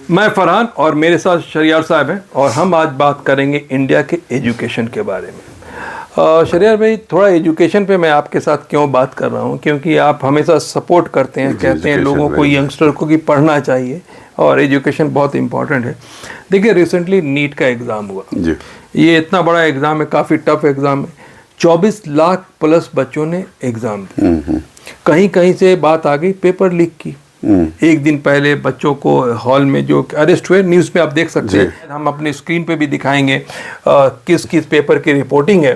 मैं फरहान और मेरे साथ शरियार साहब हैं और हम आज बात करेंगे इंडिया के एजुकेशन के बारे में। शरियार भाई, थोड़ा एजुकेशन पे मैं आपके साथ क्यों बात कर रहा हूँ, क्योंकि आप हमेशा सपोर्ट करते हैं, कहते हैं लोगों को, यंगस्टर को कि पढ़ना चाहिए और एजुकेशन बहुत इम्पॉर्टेंट है। देखिए, रिसेंटली नीट का एग्ज़ाम हुआ जी। ये इतना बड़ा एग्ज़ाम है, काफ़ी टफ एग्ज़ाम है। 24 लाख प्लस बच्चों ने एग्ज़ाम दिया। कहीं कहीं से बात आ गई पेपर लीक की। एक दिन पहले बच्चों को हॉल में जो अरेस्ट हुए, न्यूज़ में आप देख सकते हैं, हम अपनी स्क्रीन पे भी दिखाएंगे किस किस पेपर की रिपोर्टिंग है।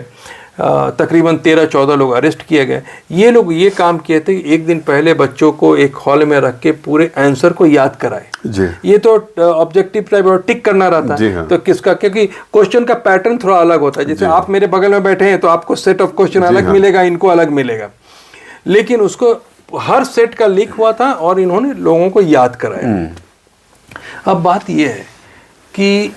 तकरीबन 13-14 लोग अरेस्ट किए गए। ये लोग ये काम किए थे, एक दिन पहले बच्चों को एक हॉल में रख के पूरे आंसर को याद कराए जी। ये तो ऑब्जेक्टिव टाइप और टिक करना रहता है हाँ। तो किसका, क्योंकि क्वेश्चन का पैटर्न थोड़ा अलग होता है। जैसे आप मेरे बगल में बैठे हैं तो आपको सेट ऑफ क्वेश्चन अलग हाँ। मिलेगा, इनको अलग मिलेगा, लेकिन उसको हर सेट का लीक हुआ था और इन्होंने लोगों को याद कराया। अब बात यह है कि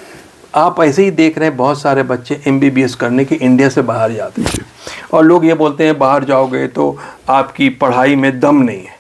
आप ऐसे ही देख रहे हैं, बहुत सारे बच्चे MBBS करने के इंडिया से बाहर जाते हैं और लोग ये बोलते हैं बाहर जाओगे तो आपकी पढ़ाई में दम नहीं है,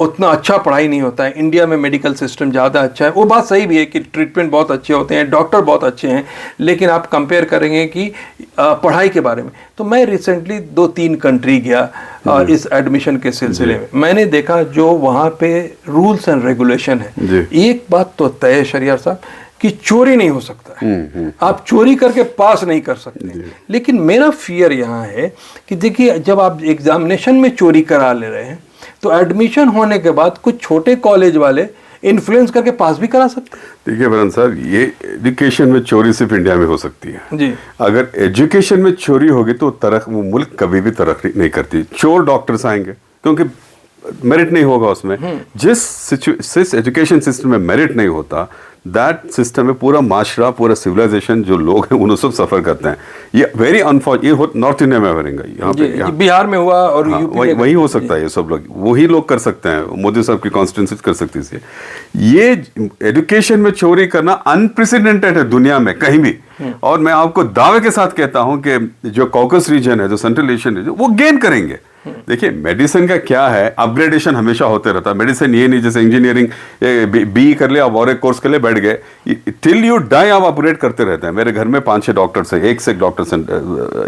उतना अच्छा पढ़ाई नहीं होता है। इंडिया में मेडिकल सिस्टम ज़्यादा अच्छा है, वो बात सही भी है कि ट्रीटमेंट बहुत अच्छे होते हैं, डॉक्टर बहुत अच्छे हैं, लेकिन आप कंपेयर करेंगे कि पढ़ाई के बारे में। तो मैं रिसेंटली 2-3 कंट्री गया इस एडमिशन के सिलसिले में। मैंने देखा जो वहाँ पे रूल्स एंड रेगुलेशन है। एक बात तो तय है शरियार साहब कि चोरी नहीं हो सकता है, आप चोरी करके पास नहीं कर सकते। लेकिन मेरा फियर यहाँ है कि देखिए, जब आप एग्जामिनेशन में चोरी करा ले रहे हैं तो एडमिशन होने के बाद कुछ छोटे कॉलेज वाले इन्फ्लुएंस करके पास भी करा सकते हैं। देखिए फरहान साहब, ये एजुकेशन में चोरी सिर्फ इंडिया में हो सकती है जी। अगर एजुकेशन में चोरी होगी तो वो मुल्क कभी भी तरक्की नहीं करती। चोर डॉक्टर्स आएंगे क्योंकि मेरिट नहीं होगा उसमें। जिस एजुकेशन सिस्टम में मेरिट नहीं होता, दैट सिस्टम में पूरा माशरा, पूरा सिविलाइजेशन, जो लोग हैं उन्हें सब सफर करते हैं। ये वेरी अनफॉर्चुनेट, ये नॉर्थ इंडिया में हो यहाँ पे, बिहार में हुआ और हाँ, वही हो सकता है। ये सब लोग वही लोग कर सकते हैं, मोदी साहब की कॉन्स्टिट्यूंसी कर सकती है। ये एजुकेशन में चोरी करना अनप्रेसिडेंटेड है दुनिया में कहीं भी। और मैं आपको दावे के साथ कहता हूं कि जो कॉकस रीजन है, जो सेंट्रल एशियन रीजन, वो गेन करेंगे। देखिए, मेडिसिन का क्या है, अपग्रेडेशन हमेशा होते रहता है। मेडिसिन ये नहीं जैसे इंजीनियरिंग बी कर लिया, अब और एक कोर्स के लिए बैठ गए, टिल यू डाई आप अपग्रेड करते रहते हैं। मेरे घर में 5-6 डॉक्टर्स हैं, एक से एक डॉक्टर्स हैं,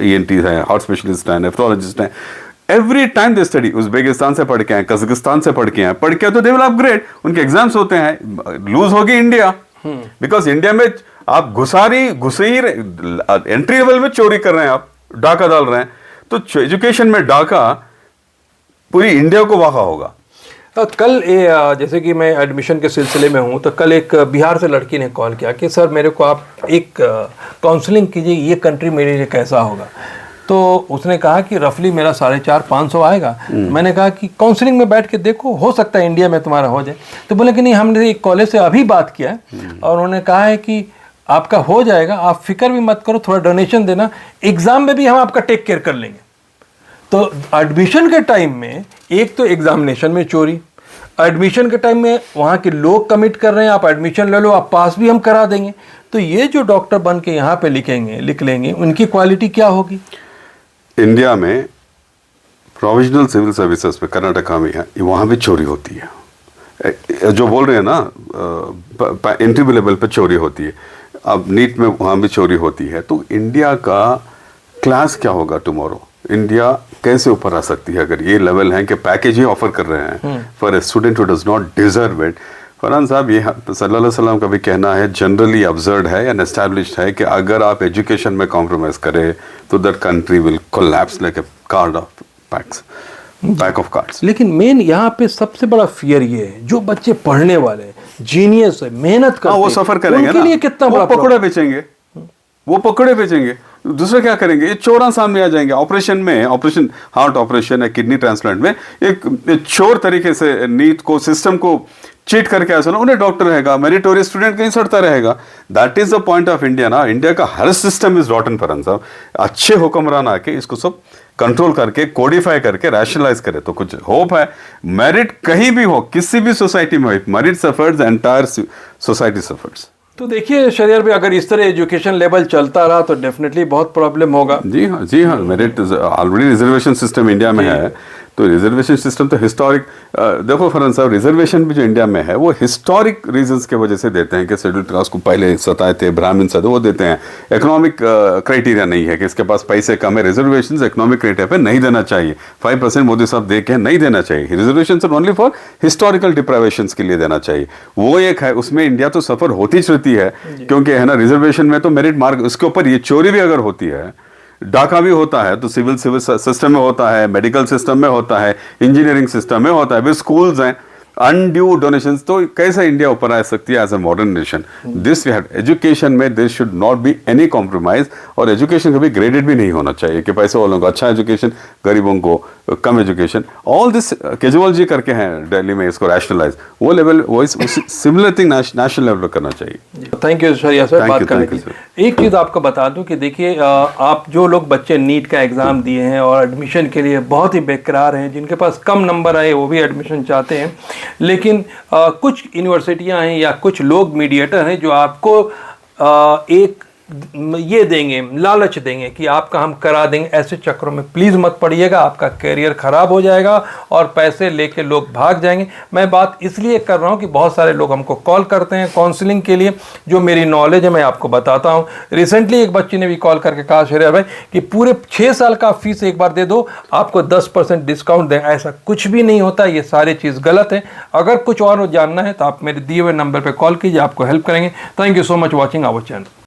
ENT हैं, हार्ट स्पेशलिस्ट हैं, नेफ्रोलॉजिस्ट हैं। Every time they study. Uzbekistan से पढ़ के आए, कजाकिस्तान से पढ़ के आए, तो दे विल अपग्रेड। उनके एग्जाम्स होते हैं। लूज होगी इंडिया, बिकॉज इंडिया में आप घुसीर एंट्री लेवल में चोरी कर रहे हैं, आप डाका डाल रहे हैं। तो एजुकेशन में डाका पूरी इंडिया को वाक़ा होगा। कल जैसे कि मैं एडमिशन के सिलसिले में हूँ, तो कल एक बिहार से लड़की ने कॉल किया कि सर मेरे को आप एक काउंसलिंग कीजिए, ये कंट्री मेरे लिए कैसा होगा। तो उसने कहा कि रफली मेरा 450-500 आएगा। मैंने कहा कि काउंसलिंग में बैठ के देखो, हो सकता है इंडिया में तुम्हारा हो जाए। तो बोले कि नहीं, हमने एक कॉलेज से अभी बात किया है और उन्होंने कहा है कि आपका हो जाएगा, आप फिक्र भी मत करो, थोड़ा डोनेशन देना, एग्ज़ाम में भी हम आपका टेक केयर कर लेंगे। तो एडमिशन के टाइम में एक तो एग्जामिनेशन में चोरी, एडमिशन के टाइम में वहाँ के लोग कमिट कर रहे हैं, आप एडमिशन ले लो, आप पास भी हम करा देंगे। तो ये जो डॉक्टर बन के यहाँ पे लिख लेंगे, उनकी क्वालिटी क्या होगी? इंडिया में प्रोविजनल सिविल सर्विसेज में, कर्नाटका में, वहाँ भी चोरी होती है। जो बोल रहे हैं ना, इंटरव्यू लेवल पे चोरी होती है। अब नीट में वहाँ भी चोरी होती है। तो इंडिया का क्लास क्या होगा टुमारो? इंडिया कैसे ऊपर आ सकती है अगर ये लेवल है कि पैकेज ही ऑफर कर रहे हैं for a student who does not deserve it. Farhan साहब, ये सल्लल्लाहु अलैहि वसल्लम का भी कहना है, जनरली ऑब्जर्व्ड है एंड एस्टैब्लिश्ड है कि अगर आप एजुकेशन में कॉम्प्रोमाइज करें तो that country will collapse like a pack of cards. लेकिन मेन यहाँ पे सबसे बड़ा फियर ये है, जो बच्चे पढ़ने वाले हैं, जीनियस है, मेहनत करते हैं, वो सफर करेंगे उनके लिए कितना बड़ा पकौड़े बेचेंगे, वो पकौड़े बेचेंगे। दूसरे क्या करेंगे? ये चोरा सामने आ जाएंगे। ऑपरेशन हार्ट ऑपरेशन है, किडनी ट्रांसप्लांट में एक चोर तरीके से नीट को, सिस्टम को चीट करके ऐसा ना, उन्हें डॉक्टर रहेगा, मेरिटोरियस स्टूडेंट कहीं सड़ता रहेगा। That is the point of India ना। इंडिया का हर सिस्टम इज रॉटन फरहान साहब। अच्छे हुक्मरान आके इसको सब कंट्रोल करके, कोडिफाई करके, रैशनलाइज करे तो कुछ होप है। मेरिट कहीं भी हो, किसी भी सोसाइटी में हो, merit suffers, entire society suffers. तो देखिए शरियार भाई, अगर इस तरह एजुकेशन लेवल चलता रहा तो डेफिनेटली बहुत प्रॉब्लम होगा। जी हाँ, merit already reservation system India में है, तो रिजर्वेशन सिस्टम तो हिस्टोरिक, देखो फरहान साहब, रिजर्वेशन भी जो इंडिया में है वो हिस्टोरिक रीजंस के वजह से देते हैं कि शेड्यूल कास्ट को पहले सताए थे, ब्राह्मण सताए, वो देते हैं। इकोनॉमिक क्राइटेरिया नहीं है कि इसके पास पैसे कम है, रिजर्वेशन इकोनॉमिक क्राइटेरिया पे नहीं देना चाहिए। 5% मोदी साहब दे के नहीं देना चाहिए। रिजर्वेशन ओनली फॉर हिस्टोरिकल डिप्रावेशन के लिए देना चाहिए। वो एक है, उसमें इंडिया तो सफर होती रहती है, क्योंकि है ना रिजर्वेशन में तो मेरिट मार्क, उसके ऊपर ये चोरी भी अगर होती है, डाका भी होता है, तो सिविल सिस्टम में होता है, मेडिकल सिस्टम में होता है, इंजीनियरिंग सिस्टम में होता है, फिर स्कूल्स हैं, अनड्यू डोनेशंस, तो कैसे इंडिया ऊपर आ सकती है as a modern nation. This we had education में this should not be any compromise, और एजुकेशन कभी ग्रेडेड भी नहीं होना चाहिए कि पैसे वालों को अच्छा एजुकेशन, गरीबों को कम education. All this Kejriwal ji करके हैं दिल्ली में इसको रैशनलाइज, वो लेवल वो सिमिलर थिंग नेशनल लेवल पर करना चाहिए। थैंक यू शरिया सर बात करने के लिए। एक चीज़ आपको बता दूं कि देखिए, आप जो लोग बच्चे नीट का एग्ज़ाम दिए हैं और एडमिशन के लिए बहुत ही बेकरार हैं, जिनके पास कम नंबर आए वो भी एडमिशन चाहते हैं, लेकिन कुछ यूनिवर्सिटियां हैं या कुछ लोग मीडिएटर हैं जो आपको एक ये देंगे, लालच देंगे कि आपका हम करा देंगे। ऐसे चक्रों में प्लीज़ मत पड़िएगा, आपका करियर ख़राब हो जाएगा और पैसे लेके लोग भाग जाएंगे। मैं बात इसलिए कर रहा हूँ कि बहुत सारे लोग हमको कॉल करते हैं काउंसलिंग के लिए, जो मेरी नॉलेज है मैं आपको बताता हूँ। रिसेंटली एक बच्ची ने भी कॉल करके कहा शरिया भाई कि पूरे 6 साल का फीस एक बार दे दो, आपको 10% डिस्काउंट दें। ऐसा कुछ भी नहीं होता, ये सारी चीज़ गलत है। अगर कुछ और जानना है तो आप मेरे दिए हुए नंबर पर कॉल कीजिए, आपको हेल्प करेंगे। Thank you so much watching our channel.